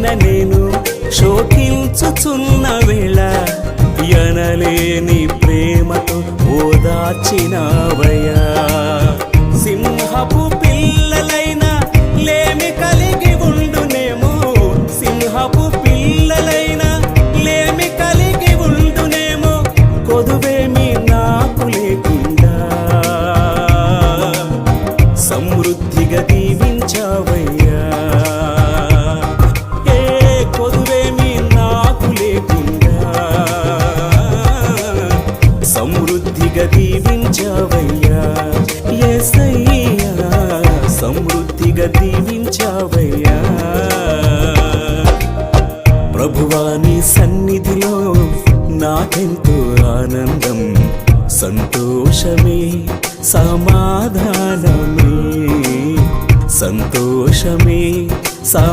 అయిన నేను శోకించుచున్న వేళ ఎనలేని ప్రేమతో ఓదార్చినవయ్యా. సింహపు పిల్లలైనా లేమి కలిగి ఉండునేమో, సింహపు పిల్లలైనా లేమి కలిగి ఉండునేమో, కొదువేమి నాకు లేకుండా సమృద్ధిగా దీవించావయ్యా. ఏ కొదువేమి నాకు లేకుండా సమృద్ధిగా దీవించావయ్యా. యేసయ్యా సమృద్ధిగా దీవించావయ్యా. ప్రభువా నీ సన్నిధిలో నాకెంతో ఆనందం, సంతోషమే సమాధానమే, సంతోషమే